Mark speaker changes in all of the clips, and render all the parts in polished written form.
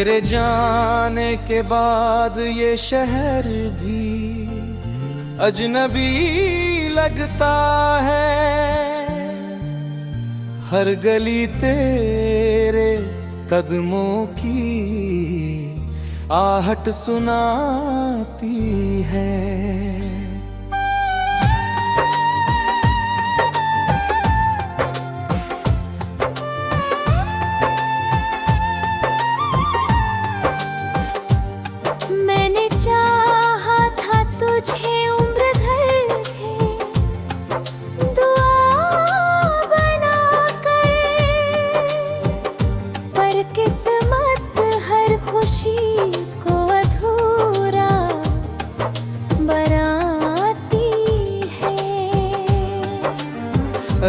Speaker 1: तेरे जाने के बाद ये शहर भी अजनबी लगता है। हर गली तेरे कदमों की आहट सुनाती है।
Speaker 2: मैंने चाहा था तुझे उम्र भर है दुआ बनाकर, पर किस्मत हर खुशी को अधूरा बनाती है।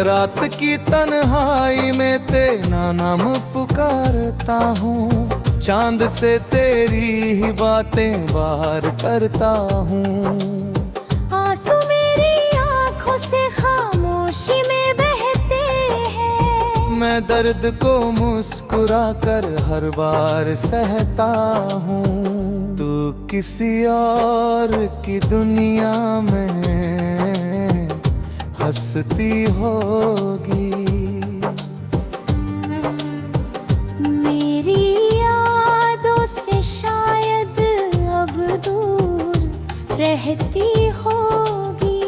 Speaker 1: रात की तन्हाई में तेरा नाम पुकारता हूँ, चांद से तेरी ही बातें बाहर करता हूँ।
Speaker 2: आंसू मेरी आँखों से खामोशी में बहते हैं।
Speaker 1: मैं दर्द को मुस्कुरा कर हर बार सहता हूँ। तू किसी और की दुनिया में हंसती होगी।
Speaker 2: मेरी यादों से शायद अब दूर रहती होगी।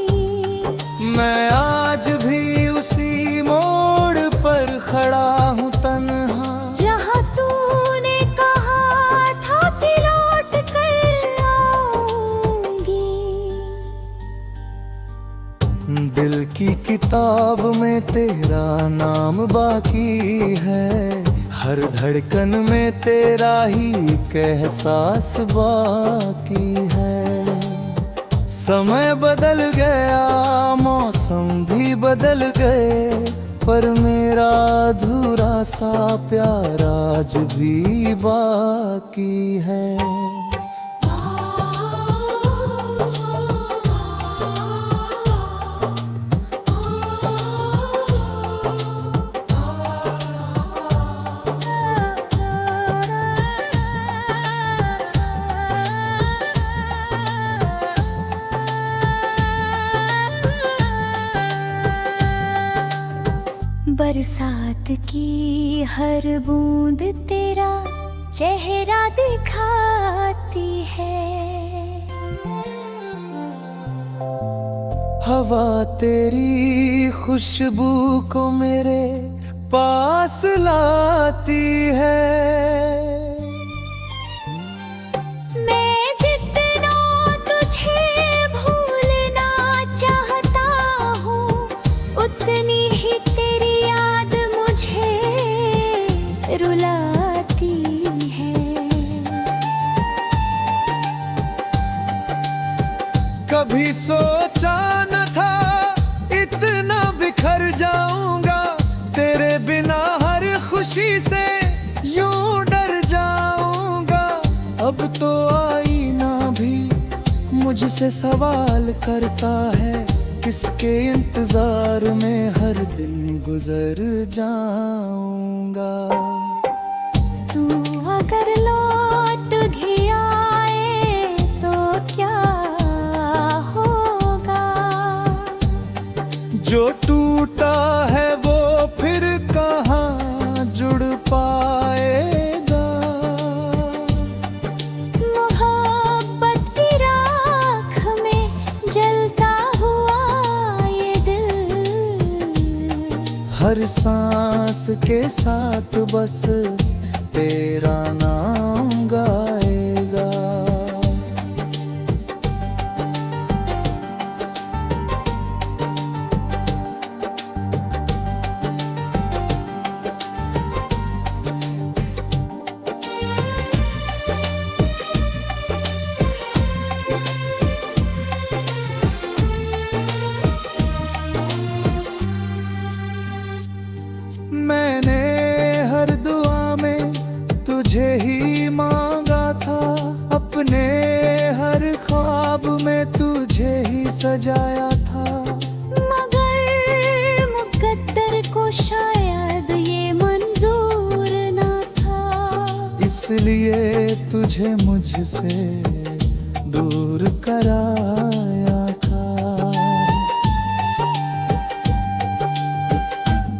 Speaker 1: मैं आज भी उसी मोड़ पर खड़ा हूँ तन्हा,
Speaker 2: जहाँ तूने कहा था कि लौट कर आऊंगी।
Speaker 1: दिल की किताब में तेरा नाम बाकी है। हर धड़कन में तेरा ही एक एहसास बाकी है। समय बदल गया, मौसम भी बदल गए, पर मेरा अधूरा सा प्यार आज भी बाकी है।
Speaker 2: बरसात की हर बूंद तेरा चेहरा दिखाती है।
Speaker 1: हवा तेरी खुशबू को मेरे पास लाती है।
Speaker 2: मैं जितना तुझे भूलना चाहता हूँ, उतनी ही तेरी याद मुझे रुलाती है।
Speaker 1: कभी सोचा न था इतना बिखर जाऊंगा, तेरे बिना हर खुशी से यूं डर जाऊंगा। अब तो आईना भी मुझसे सवाल करता है, किसके इंतजार में हर दिन गुजर जाऊंगा।
Speaker 2: तू अगर लौट भी आए तो क्या होगा?
Speaker 1: जो टूटा है वो फिर कहाँ जुड़ पाएगा।
Speaker 2: मोहब्बत की राख में जलता हुआ ये दिल,
Speaker 1: हर सांस के साथ बस तेरा नाम गाएगा। मैंने हर दुआ में तुझे ही मांगा था, अपने हर ख्वाब में तुझे ही सजाया था।
Speaker 2: मगर मुकद्दर को शायद ये मंजूर न था।
Speaker 1: इस इसलिए तुझे मुझसे दूर कराया था।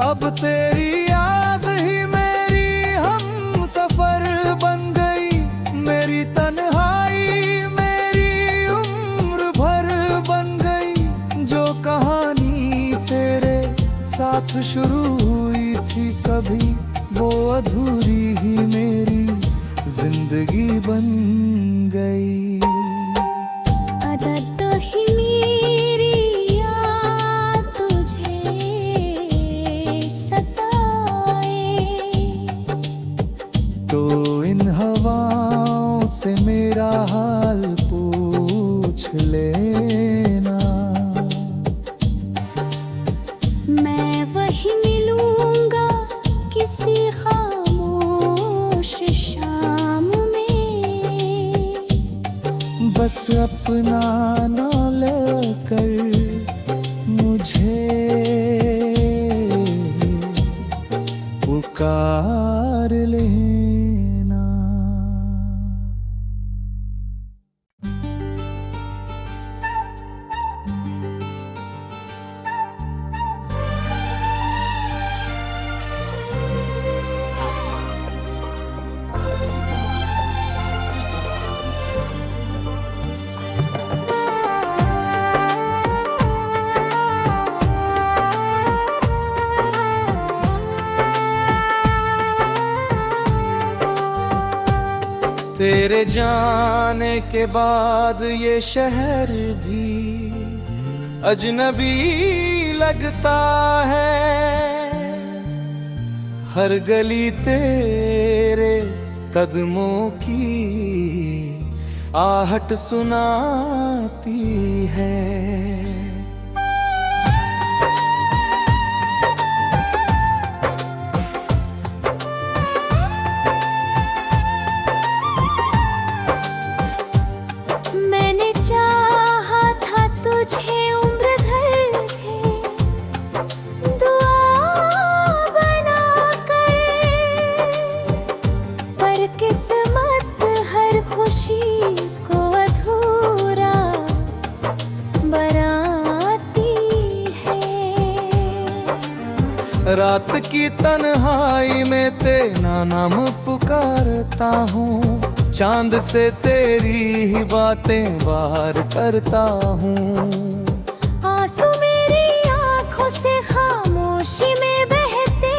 Speaker 1: अब तेरी याद ही मेरी हम सफर बन गई, मेरी तन्हाई मेरी उम्र भर बन गई। जो कहानी तेरे साथ शुरू हुई थी कभी, वो अधूरी ही मेरी जिंदगी बन गई।
Speaker 2: आदत ही मेरी याद तुझे सताए,
Speaker 1: तो इन हवाओं से मेरा हाल पूछ लेना।
Speaker 2: मैं वही मिलूंगा किसी खामोश शाम में।
Speaker 1: बस अपना ना लेकर मुझे पुकार लेना। तेरे जाने के बाद ये शहर भी अजनबी लगता है। हर गली तेरे कदमों की आहट सुनाती है।
Speaker 2: मैंने चाहा था तुझे उम्र भर है दुआ बनाकर, पर किस्मत हर खुशी को अधूरा बनाती है।
Speaker 1: रात की तन्हाई में तेरा नाम पुकारता हूँ, चांद से तेरी ही बातें बाहर करता हूँ।
Speaker 2: आंसू मेरी आंखों से खामोशी में बहते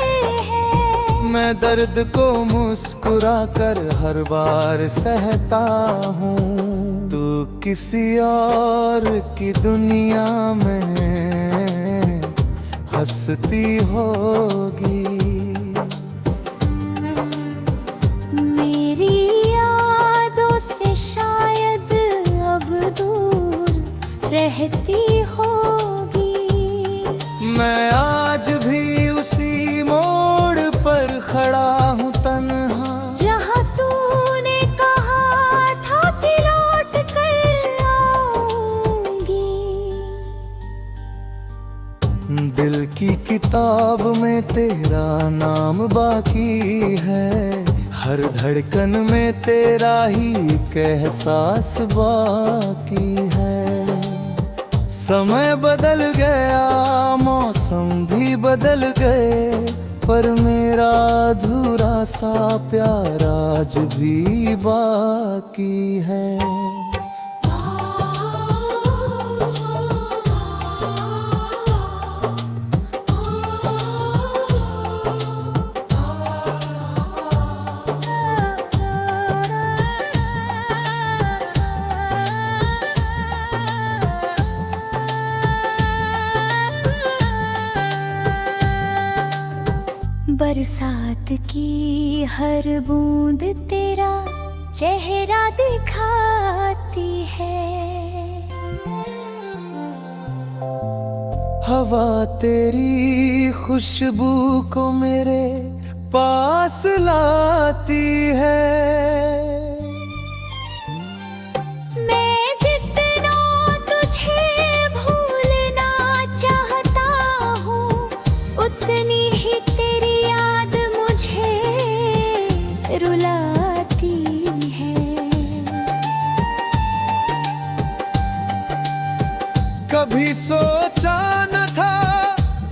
Speaker 2: हैं।
Speaker 1: मैं दर्द को मुस्कुरा कर हर बार सहता हूँ। तू किसी और की दुनिया में हंसती होगी।
Speaker 2: मेरी यादों से शायद अब दूर रहती होगी।
Speaker 1: मैं आज भी उसी मोड़ पर खड़ा हूँ तन्हा,
Speaker 2: जहाँ तूने कहा था कि लौट कर आऊंगी।
Speaker 1: दिल की किताब में तेरा नाम बाकी है। हर धड़कन में तेरा ही एक एहसास बाकी है। समय बदल गया, मौसम भी बदल गए, पर मेरा अधूरा सा प्यार आज भी बाकी है।
Speaker 2: बरसात की हर बूंद तेरा चेहरा दिखाती है।
Speaker 1: हवा तेरी खुशबू को मेरे पास लाती है।
Speaker 2: मैं जितना तुझे भूलना चाहता हूँ, उतनी ही तेरी याद मुझे रुलाती
Speaker 1: कभी सोचा न था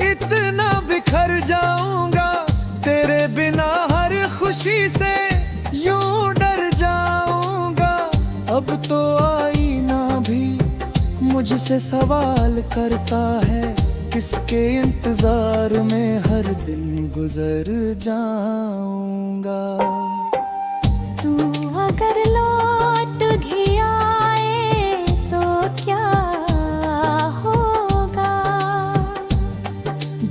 Speaker 1: इतना बिखर जाऊंगा, तेरे बिना हर खुशी से यूं डर जाऊंगा। अब तो आईना भी मुझसे सवाल करता है, किसके इंतजार में हर दिन गुजर जाऊंगा।
Speaker 2: तू अगर लौट भी आए तो क्या होगा?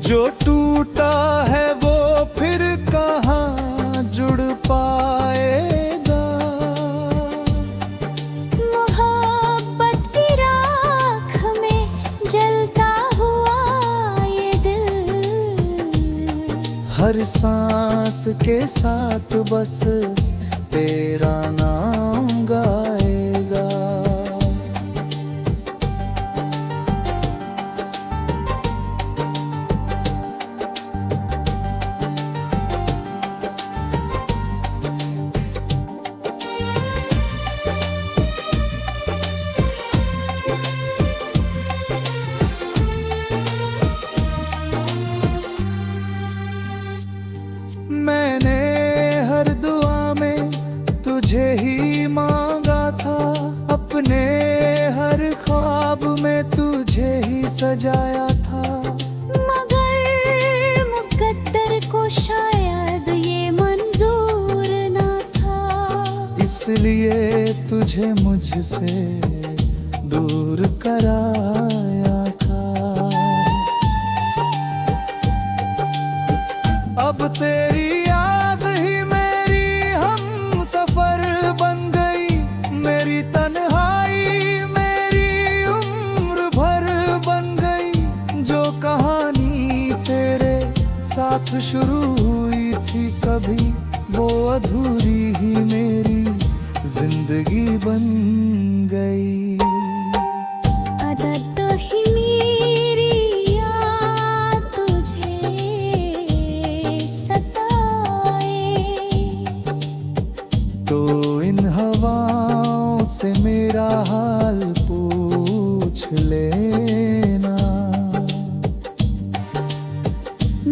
Speaker 1: जो टूटा है वो फिर कहाँ जुड़ पाएगा।
Speaker 2: मोहब्बत की राख में जलता हुआ ये दिल,
Speaker 1: हर सांस के साथ बस तेरा नाम गाएगा। मैंने हर दुआ में तुझे ही मांगा था, अपने हर ख्वाब में तुझे ही सजाया था।
Speaker 2: मगर मुकद्दर को शायद ये मंजूर न था,
Speaker 1: इसलिए तुझे मुझसे दूर कराया था। अब तेरी याद ही मेरी हम सफर बन गई, मेरी तन्हाई मेरी उम्र भर बन गई। जो कहानी तेरे साथ शुरू हुई थी कभी, वो अधूरी ही मेरी जिंदगी बन गई।
Speaker 2: आदत ही मेरी याद तुझे सताए,
Speaker 1: तो इन हवाओं से मेरा हाल पूछ लेना।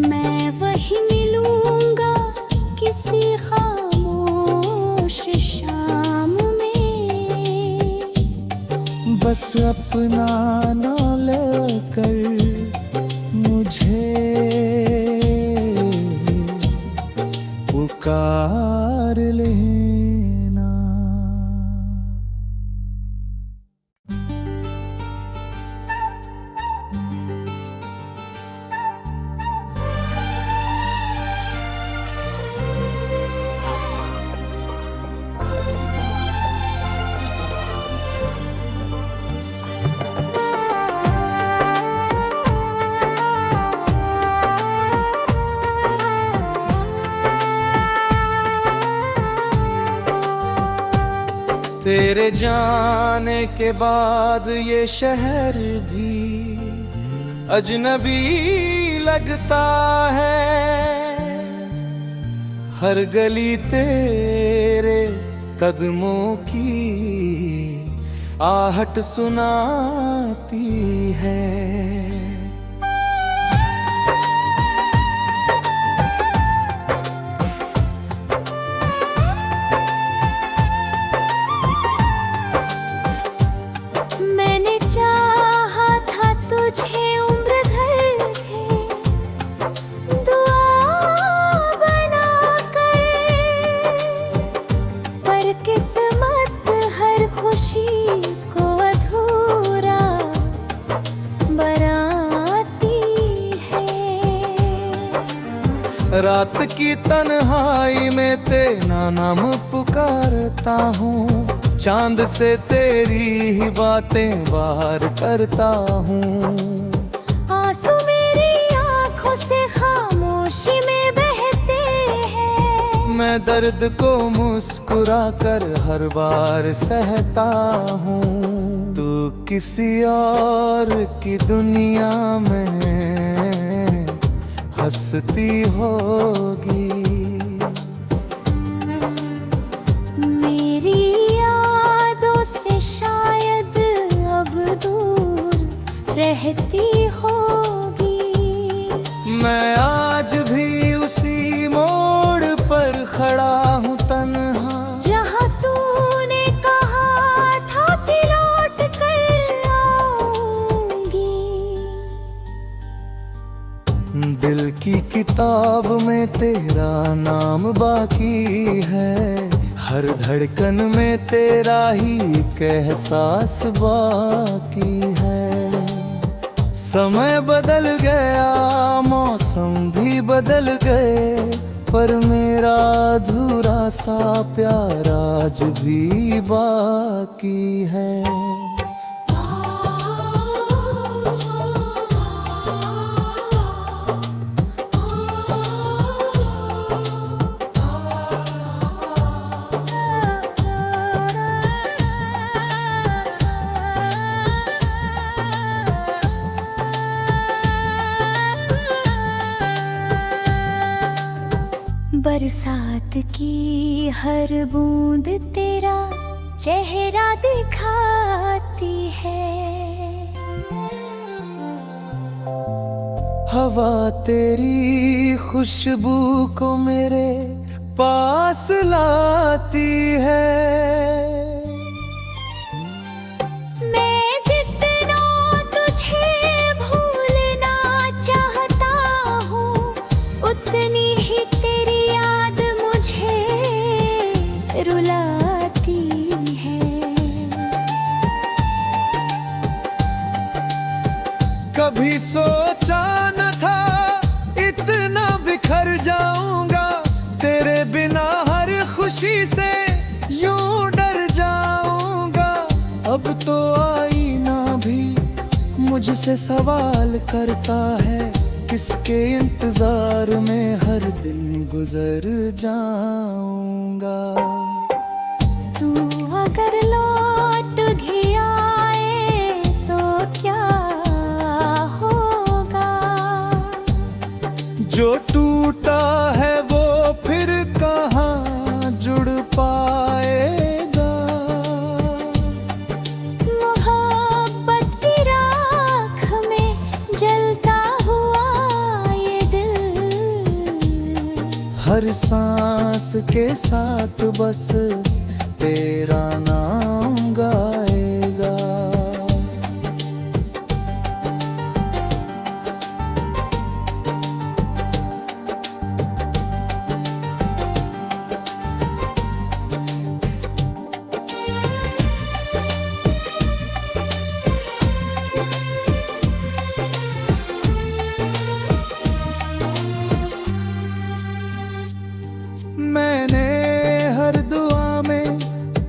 Speaker 2: मैं वही मिलूंगा किसी खामोश शाम में,
Speaker 1: बस अपना ना लेकर मुझे पुकार लेना। तेरे जाने के बाद ये शहर भी अजनबी लगता है। हर गली तेरे कदमों की आहट सुनाती है।
Speaker 2: मैंने चाहा था तुझे उम्र भर है दुआ बनाकर, पर किस्मत हर खुशी को अधूरा बनाती है।
Speaker 1: रात की तन्हाई में तेरा नाम पुकारता हूँ, चांद से तेरी ही बातें बाहर करता हूँ।
Speaker 2: आंसू मेरी आंखों से खामोशी में बहते हैं,
Speaker 1: मैं दर्द को मुस्कुरा कर हर बार सहता हूँ। तू किसी और की दुनिया में हंसती होगी,
Speaker 2: मेरी यादों से शायद अब दूर रह बहती होगी।
Speaker 1: मैं आज भी उसी मोड़ पर खड़ा हूँ तन्हा,
Speaker 2: जहाँ तूने कहा था कि लौट कर आऊंगी।
Speaker 1: दिल की किताब में तेरा नाम बाकी है, हर धड़कन में तेरा ही एक एहसास बाकी है। समय बदल गया, मौसम भी बदल गए, पर मेरा अधूरा सा प्यार आज भी बाकी है।
Speaker 2: बरसात की हर बूंद तेरा चेहरा दिखाती है।
Speaker 1: हवा तेरी खुशबू को मेरे पास लाती है।
Speaker 2: मैं जितना तुझे भूलना चाहता हूँ, उतनी ही तेरी याद मुझे रुलाती है।
Speaker 1: कभी सोचा न था इतना बिखर जाऊंगा, तेरे बिना हर खुशी से यूं डर जाऊंगा। अब तो आईना भी मुझसे सवाल करता है, किसके इंतजार में हर दिन गुजर जाऊंगा।
Speaker 2: तू अगर लौट भी आए तो क्या होगा?
Speaker 1: जो टूटा है वो फिर कहाँ जुड़ पाएगा।
Speaker 2: मोहब्बत की राख में जलता हुआ ये दिल,
Speaker 1: हर सांस के साथ बस तेरा नाम गाएगा। मैंने हर दुआ में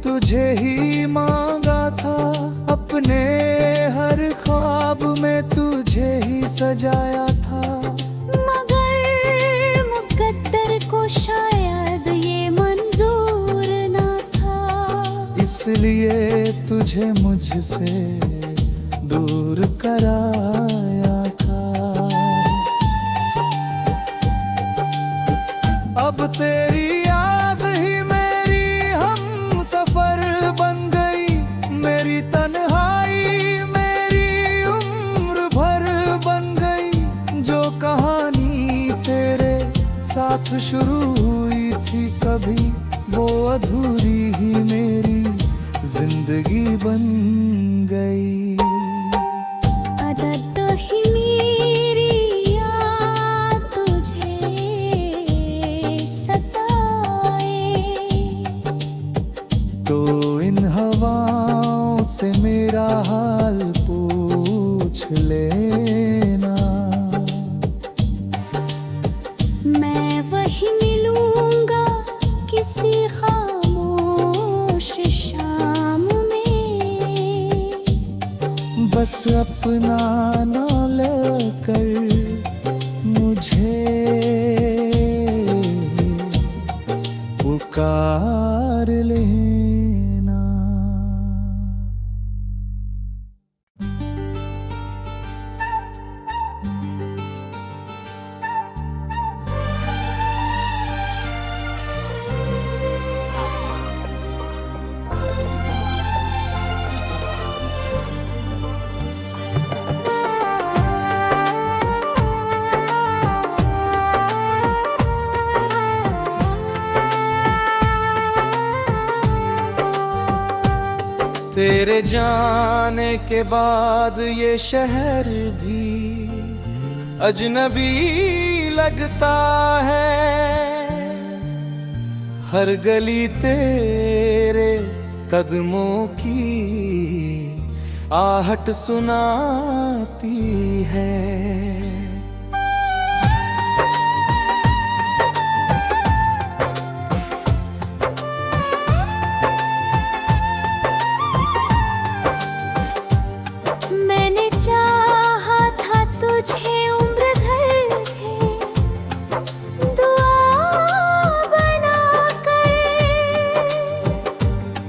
Speaker 1: तुझे ही मांगा था, अपने हर ख्वाब में तुझे ही सजाया था।
Speaker 2: मगर मुकद्दर को शायद ये मंजूर ना था,
Speaker 1: इसलिए तुझे मुझसे दूर कराया था। अब तेरी याद ही मेरी हम सफर बन गई, मेरी तन्हाई मेरी उम्र भर बन गई। जो कहानी तेरे साथ शुरू हुई थी कभी, वो अधूरी ही मेरी जिंदगी बन गई।
Speaker 2: आदत ही मेरी याद तुझे सताए,
Speaker 1: तो इन हवाओं से मेरा हाल पूछ लेना।
Speaker 2: मैं वही मिलूंगा किसी खामोश शाम में,
Speaker 1: बस अपना ना लेकर मुझे पुकार लेना। तेरे जाने के बाद ये शहर भी अजनबी लगता है। हर गली तेरे कदमों की आहट सुनाती है।
Speaker 2: मैंने चाहा था तुझे उम्र भर है, दुआ बनाकर,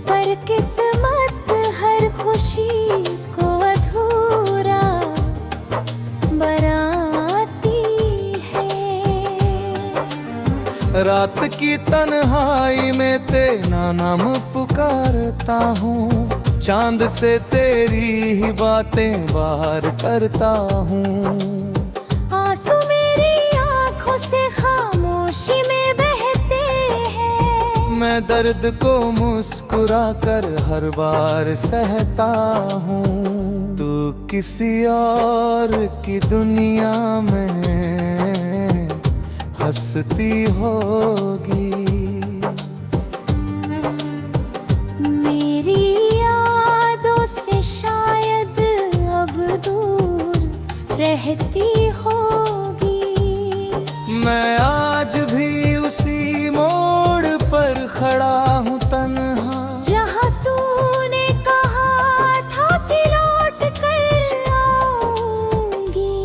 Speaker 2: पर किस्मत हर खुशी को अधूरा बनाती है।
Speaker 1: रात की तन्हाई में तेरा नाम पुकारता हूँ, चांद से तेरी ही बातें बाहर करता हूँ।
Speaker 2: आंसू मेरी आंखों से खामोशी में बहते हैं,
Speaker 1: मैं दर्द को मुस्कुरा कर हर बार सहता हूँ। तू किसी और की दुनिया में हंसती होगी,
Speaker 2: मेरी यादों से शायद अब दूर रहती होगी।
Speaker 1: मैं आज भी उसी मोड़ पर खड़ा हूँ तन्हा,
Speaker 2: जहाँ तूने कहा था कि लौट कर आऊंगी।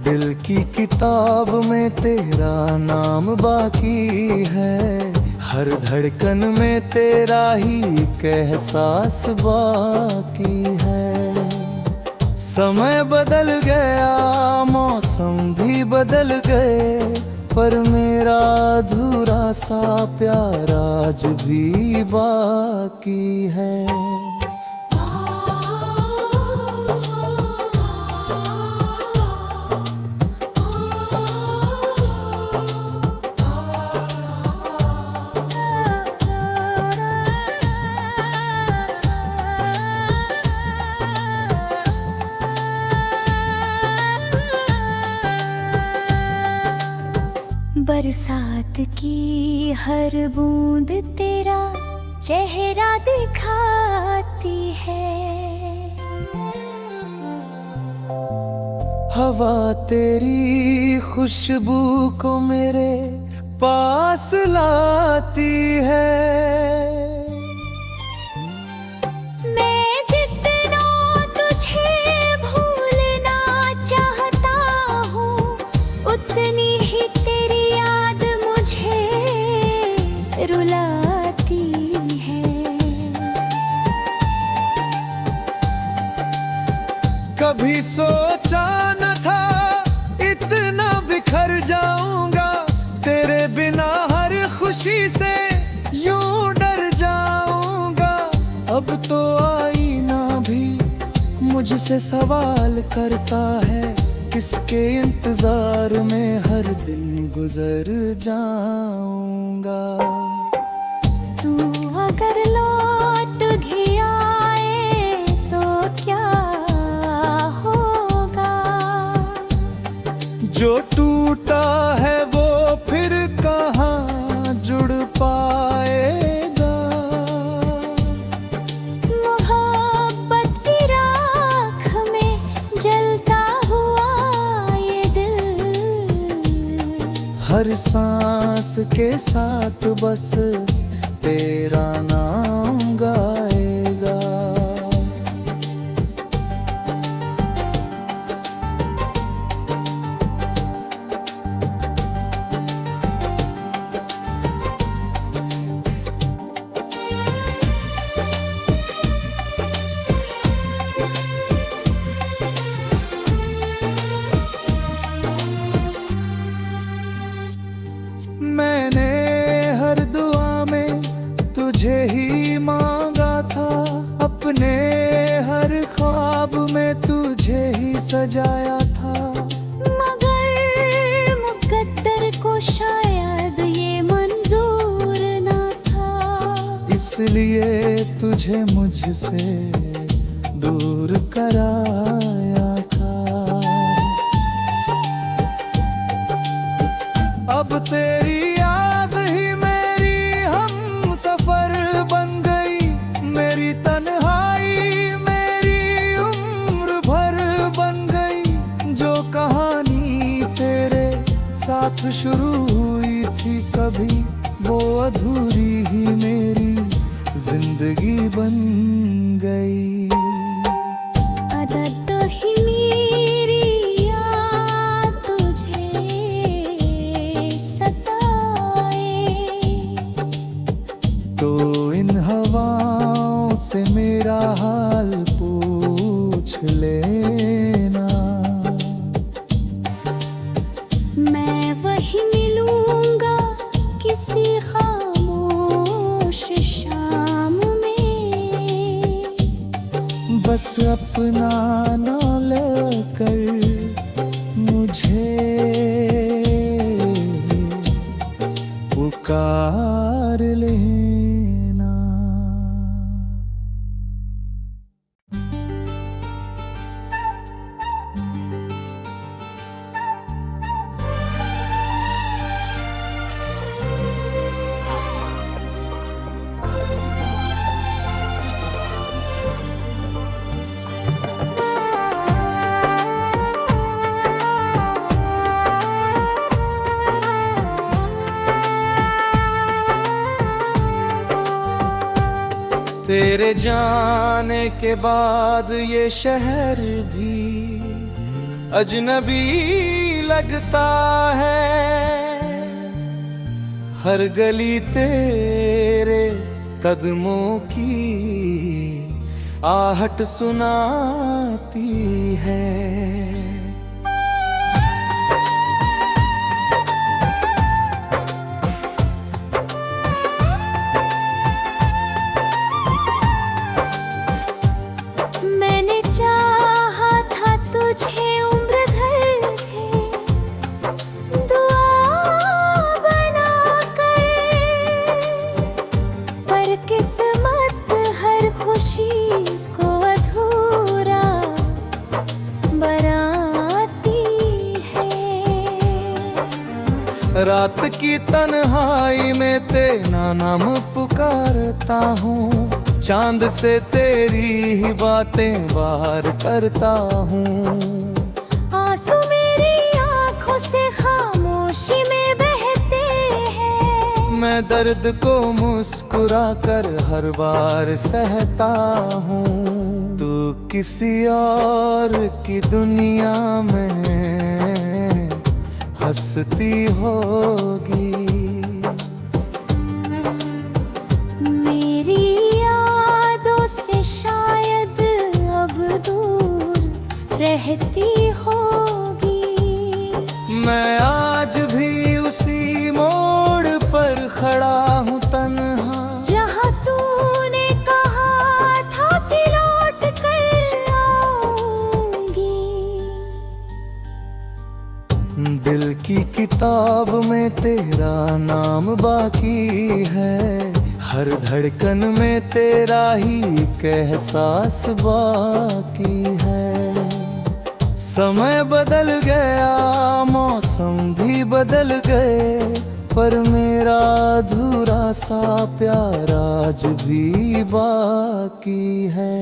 Speaker 1: दिल की किताब में तेरा नाम बाकी है, हर धड़कन में तेरा ही एक एहसास बाकी है। समय बदल गया, मौसम भी बदल गए, पर मेरा अधूरा सा प्यार आज भी बाकी है।
Speaker 2: बरसात की हर बूंद तेरा चेहरा दिखाती है।
Speaker 1: हवा तेरी खुशबू को मेरे पास लाती है।
Speaker 2: मैं जितना तुझे भूलना चाहता हूँ, उतनी ही तेरी याद मुझे रुलाती है।
Speaker 1: कभी सोचा न था इतना बिखर जाऊंगा, तेरे बिना हर खुशी से यूं डर जाऊंगा। अब तो आईना भी मुझसे सवाल करता है, किसके इंतजार में हर दिन गुजर जाऊंगा।
Speaker 2: तू अगर लौट भी आए तो क्या होगा?
Speaker 1: जो टूटा है वो फिर कहाँ जुड़ पाएगा।
Speaker 2: मोहब्बत की राख में जलता हुआ ये दिल,
Speaker 1: हर सांस के साथ बस तेरा नाम गाएगा। मैंने हर दुआ में तुझे ही मांगा था, अपने हर ख्वाब में तुझे ही सजाया था।
Speaker 2: मगर मुकद्दर को शायद ये मंजूर ना था।
Speaker 1: इस इसलिए तुझे मुझसे दूर कराया था। अब तेरी याद ही मेरी हम सफर बन गई, मेरी तन्हाई मेरी उम्र भर बन गई। जो कहानी तेरे साथ शुरू हुई थी कभी, वो अधूरी ही मेरी जिंदगी बन गई।
Speaker 2: आदत ही मेरी याद तुझे सताए,
Speaker 1: तो इन हवाओं से मेरा हाल पूछ लेना।
Speaker 2: मैं वही मिलूंगा किसी खामोश शाम में।
Speaker 1: बस अपना ना लेकर मुझे पुकार लेना। तेरे जाने के बाद ये शहर भी अजनबी लगता है। हर गली तेरे कदमों की आहट सुनाती है।
Speaker 2: मैंने चाहा था तुझे उम्र भर है दुआ बनाकर, पर किस्मत हर खुशी को अधूरा बनाती है।
Speaker 1: रात की तन्हाई में तेरा नाम पुकारता हूँ, चांद से तेरी ही बातें बाहर करता हूँ।
Speaker 2: आंसू मेरी आंखों से खामोशी में बहते हैं।
Speaker 1: मैं दर्द को मुस्कुरा कर हर बार सहता हूँ। तू किसी और की दुनिया में हंसती होगी।
Speaker 2: मेरी यादों से शायद अब दूर रहती होगी।
Speaker 1: मैं आज भी उसी मोड़ पर खड़ा हूँ तन्हा,
Speaker 2: जहाँ तूने कहा था कि लौट कर आऊंगी।
Speaker 1: दिल की किताब में तेरा नाम बाकी है। हर धड़कन में तेरा ही एक एहसास बाकी है। समय बदल गया, मौसम भी बदल गए, पर मेरा अधूरा सा प्यार आज भी बाकी है।